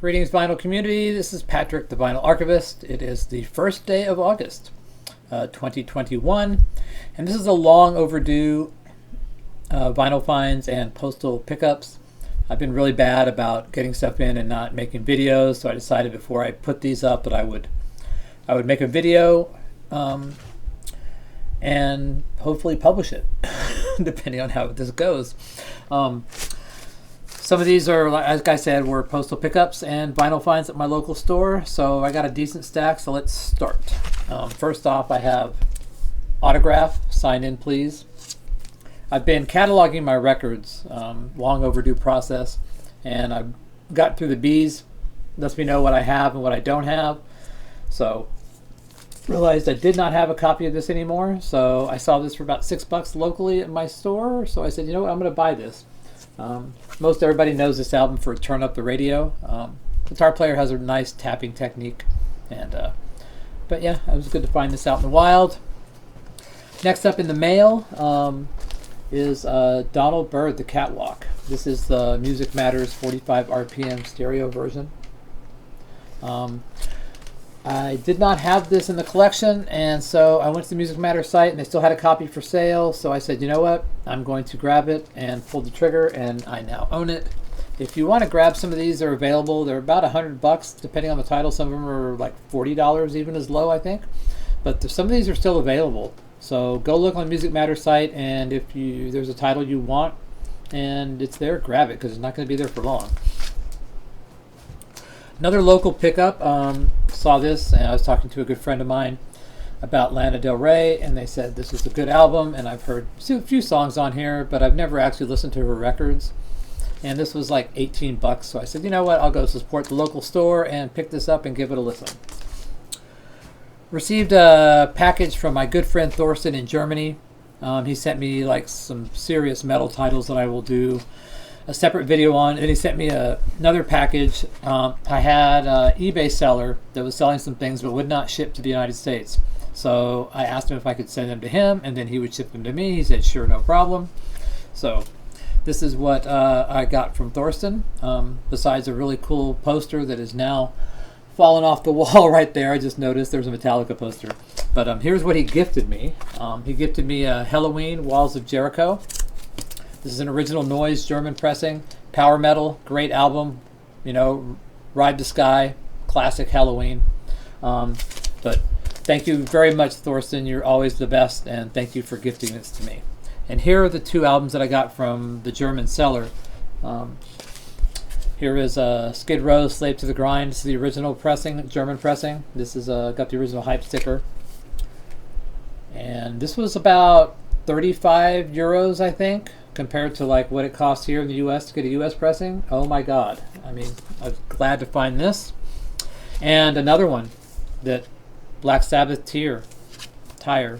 Greetings, vinyl community. This is Patrick, the Vinyl Archivist. It is the first day of August, 2021, and this is a long overdue vinyl finds and postal pickups. I've been really bad about getting stuff in and not making videos, so I decided before I put these up that I would make a video and hopefully publish it, depending on how this goes. Some of these are, like I said, were postal pickups and vinyl finds at my local store, so I got a decent stack, so let's start. First off, I have Autograph, Sign In Please. I've been cataloging my records, long overdue process, and I got through the B's, lets me know what I have and what I don't have. So realized I did not have a copy of this anymore, so I saw this for about $6 locally at my store, so I said, you know what, I'm going to buy this. Most everybody knows this album for Turn Up the Radio. Guitar player has a nice tapping technique, and but yeah, it was good to find this out in the wild. Next up in the mail is Donald Byrd, The Catwalk. This is the Music Matters 45 RPM stereo version. I did not have this in the collection, and so I went to the Music Matters site and they still had a copy for sale, so I said, you know what, I'm going to grab it, and pulled the trigger, and I now own it. If you want to grab some of these, they're available. They're about $100 depending on the title. Some of them are like $40 even as low, I think, but some of these are still available. So go look on the Music Matters site, and if there's a title you want and it's there, grab it, because it's not going to be there for long. Another local pickup, saw this, and I was talking to a good friend of mine about Lana Del Rey, and they said this was a good album, and I've heard a few songs on here, but I've never actually listened to her records. And this was like $18, so I said, you know what, I'll go support the local store and pick this up and give it a listen. Received a package from my good friend Thorsten in Germany. He sent me like some serious metal titles that I will do a separate video on, and he sent me another package. I had an eBay seller that was selling some things but would not ship to the United States. So I asked him if I could send them to him, and then he would ship them to me. He said, sure, no problem. So this is what I got from Thorsten, besides a really cool poster that is now fallen off the wall right there. I just noticed there's a Metallica poster. But here's what he gifted me. He gifted me Halloween, Walls of Jericho. This is an original noise German pressing, power metal, great album, you know, Ride the Sky, classic Halloween. But thank you very much, Thorsten. You're always the best, and thank you for gifting this to me. And here are the two albums that I got from the German seller. Here is Skid Row, Slave to the Grind. This is the original pressing, German pressing. This is got the original hype sticker. And this was about 35 euros, I think, compared to like what it costs here in the US to get a US pressing. Oh my God. I mean, I was glad to find this. And another one, that Black Sabbath Tire.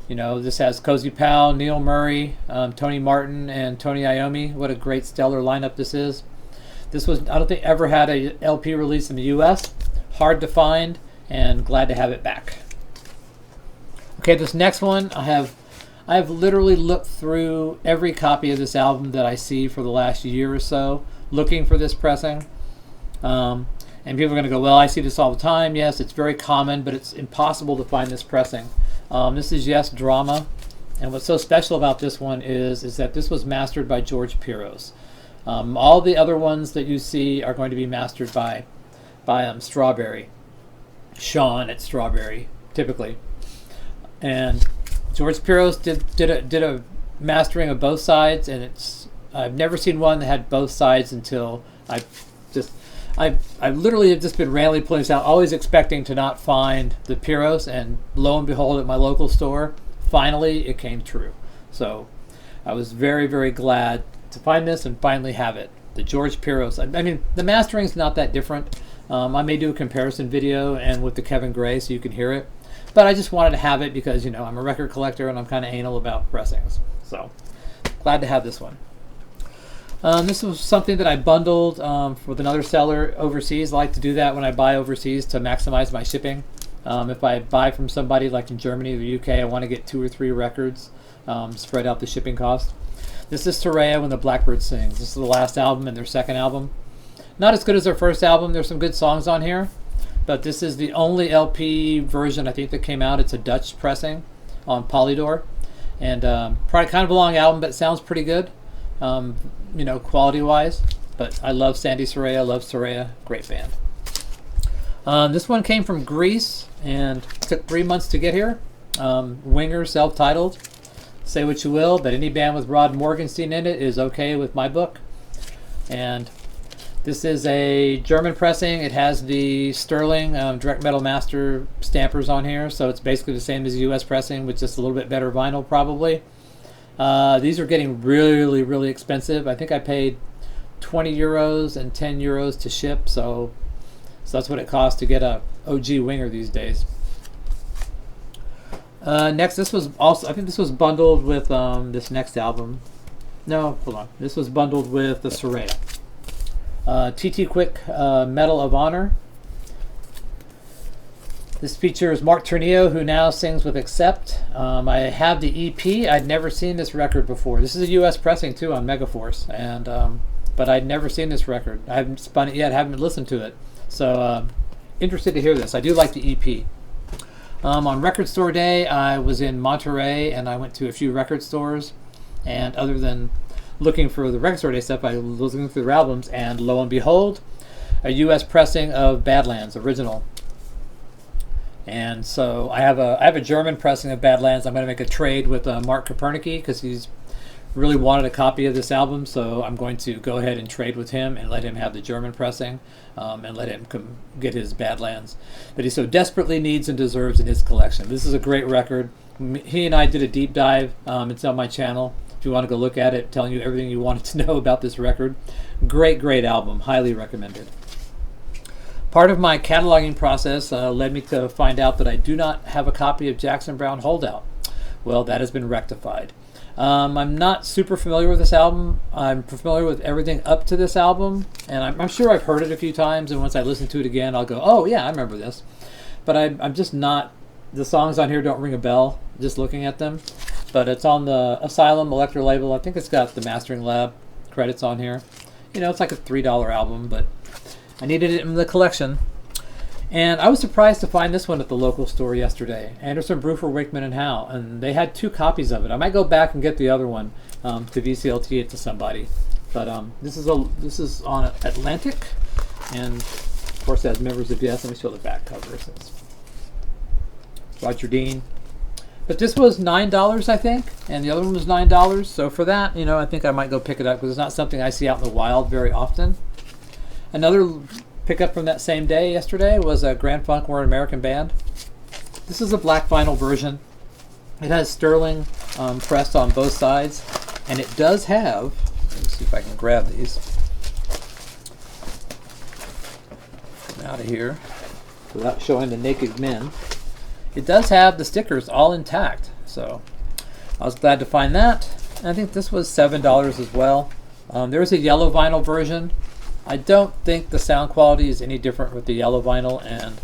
You know, this has Cozy Powell, Neil Murray, Tony Martin, and Tony Iommi. What a great stellar lineup this is. This was, I don't think, ever had a LP release in the US. Hard to find, and glad to have it back. Okay, this next one, I've literally looked through every copy of this album that I see for the last year or so, looking for this pressing. And people are going to go, well, I see this all the time. Yes, it's very common, but it's impossible to find this pressing. This is Yes Drama. And what's so special about this one is that this was mastered by George Piros. All the other ones that you see are going to be mastered by Strawberry. Sean at Strawberry, typically. And George Piros did a mastering of both sides, and I've never seen one that had both sides until I literally have just been randomly pulling this out, always expecting to not find the Piros, and lo and behold, at my local store, finally it came true. So I was very, very glad to find this and finally have it. The George Piros. I mean, the mastering's not that different. I may do a comparison video and with the Kevin Gray so you can hear it. But I just wanted to have it because, you know, I'm a record collector and I'm kind of anal about pressings. So, glad to have this one. This was something that I bundled with another seller overseas. I like to do that when I buy overseas to maximize my shipping. If I buy from somebody like in Germany or the UK, I want to get 2 or 3 records, spread out the shipping cost. This is Soraya When the Blackbird Sings. This is the last album and their second album. Not as good as their first album. There's some good songs on here, but this is the only LP version I think that came out. It's a Dutch pressing on Polydor, and probably kind of a long album, but it sounds pretty good, quality-wise. But I love Sandy Soraya. Love Soraya. Great band. This one came from Greece and took 3 months to get here. Winger, self-titled. Say what you will, but any band with Rod Morgenstein in it is okay with my book. And this is a German pressing. It has the Sterling Direct Metal Master stampers on here, so it's basically the same as the US pressing with just a little bit better vinyl probably. These are getting really, really expensive. I think I paid 20 euros and 10 euros to ship, so that's what it costs to get a OG Winger these days. Next, this was also, I think this was bundled with this next album. No, hold on. This was bundled with the Soraya. TT Quick Medal of Honor. This features Mark Ternillo, who now sings with Accept. I have the EP. I'd never seen this record before. This is a US pressing too on Megaforce, and but I'd never seen this record. I haven't spun it yet. Haven't listened to it. So interested to hear this. I do like the EP. On Record Store Day, I was in Monterey, and I went to a few record stores. And other than looking for the Record Store Day stuff, I was looking through their albums, and lo and behold, a U.S. pressing of Badlands, original. And so I have a German pressing of Badlands. I'm going to make a trade with Mark Kopernicki because he's really wanted a copy of this album, so I'm going to go ahead and trade with him and let him have the German pressing, and let him get his Badlands that he so desperately needs and deserves in his collection. This is a great record. He and I did a deep dive. It's on my channel if you want to go look at it, telling you everything you wanted to know about this record. Great album. Highly recommended. Part of my cataloging process led me to find out that I do not have a copy of Jackson Browne Holdout. Well, that has been rectified. I'm not super familiar with this album. I'm familiar with everything up to this album, and I'm sure I've heard it a few times, and once I listen to it again, I'll go, oh yeah, I remember this. But I'm just not, the songs on here don't ring a bell, just looking at them. But it's on the Asylum Electro label. I think it's got the Mastering Lab credits on here. It's like a $3 album, but I needed it in the collection. And I was surprised to find this one at the local store yesterday. Anderson, Bruford, Wakeman, and Howe. And they had 2 copies of it. I might go back and get the other one to VCLT it to somebody. But this is on Atlantic. And, of course, it has members of Yes. Let me show the back cover. It says Roger Dean. But this was $9, I think. And the other one was $9. So for that, I think I might go pick it up because it's not something I see out in the wild very often. Another pickup from that same day yesterday was a Grand Funk We're an American Band. This is a black vinyl version. It has Sterling pressed on both sides, and it does have, let me see if I can grab these. Come out of here without showing the naked men. It does have the stickers all intact, so I was glad to find that. And I think this was $7 as well. There's a yellow vinyl version. I don't think the sound quality is any different with the yellow vinyl and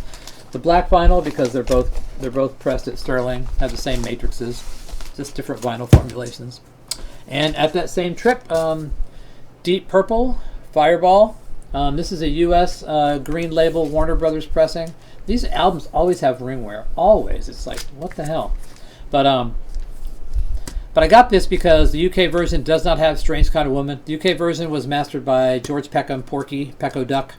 the black vinyl because they're both pressed at Sterling, have the same matrices, just different vinyl formulations. And at that same trip, Deep Purple, Fireball. This is a U.S. Green Label Warner Brothers pressing. These albums always have ring wear, always. It's like, what the hell? But I got this because the UK version does not have Strange Kind of Woman. The UK version was mastered by George Peckham, Porky, Pecco Duck.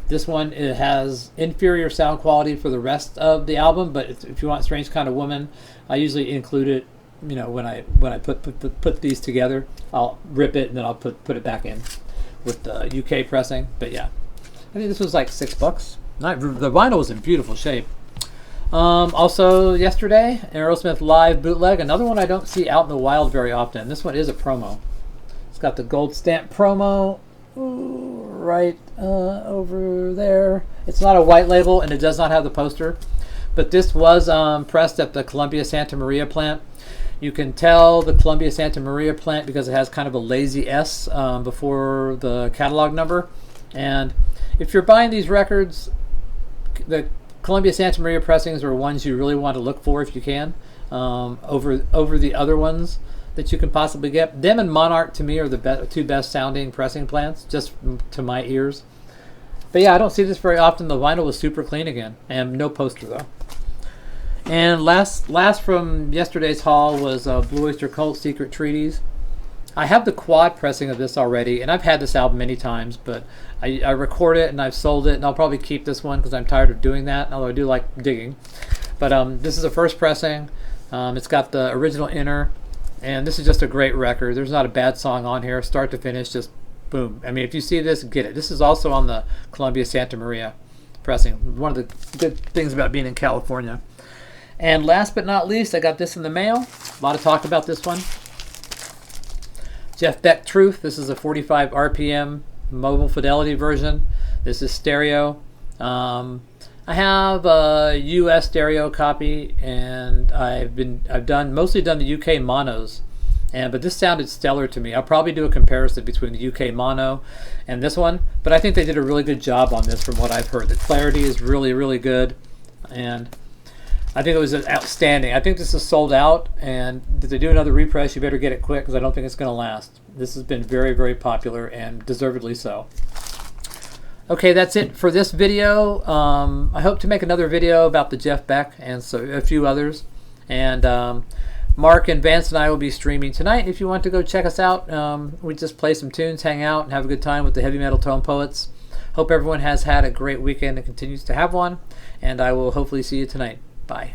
This one, it has inferior sound quality for the rest of the album, but if you want Strange Kind of Woman, I usually include it. When I put these together, I'll rip it and then I'll put it back in with the UK pressing. But yeah, I think this was like $6. The vinyl was in beautiful shape. Also yesterday, Aerosmith live bootleg, another one I don't see out in the wild very often. This one is a promo. It's got the gold stamp promo right over there. It's not a white label and it does not have the poster, but this was pressed at the Columbia Santa Maria plant. You can tell the Columbia Santa Maria plant because it has kind of a lazy S before the catalog number. And if you're buying these records, the Columbia Santa Maria pressings are ones you really want to look for if you can, over the other ones. that you can possibly get. Them and Monarch to me are the two best sounding pressing plants, just to my ears. But yeah, I don't see this very often. The vinyl was super clean again, and no poster though. And last from yesterday's haul was Blue Oyster Cult Secret Treaties. I have the quad pressing of this already, and I've had this album many times, but I record it and I've sold it, and I'll probably keep this one because I'm tired of doing that, although I do like digging. But this is a first pressing. It's got the original inner, and this is just a great record. There's not a bad song on here, start to finish, just boom. I mean, if you see this, get it. This is also on the Columbia Santa Maria pressing. One of the good things about being in California. And last but not least, I got this in the mail. A lot of talk about this one. Jeff Beck Truth. This is a 45 RPM mobile fidelity version. This is stereo. I have a US stereo copy, and I've mostly done the UK monos. But this sounded stellar to me. I'll probably do a comparison between the UK mono and this one, but I think they did a really good job on this from what I've heard. The clarity is really, really good, and I think it was outstanding. I think this is sold out, and if they do another repress, you better get it quick because I don't think it's going to last. This has been very, very popular, and deservedly so. Okay, that's it for this video. I hope to make another video about the Jeff Beck and a few others. And Mark and Vance and I will be streaming tonight. If you want to go check us out, we just play some tunes, hang out, and have a good time with the Heavy Metal Tone Poets. Hope everyone has had a great weekend and continues to have one. And I will hopefully see you tonight. Bye.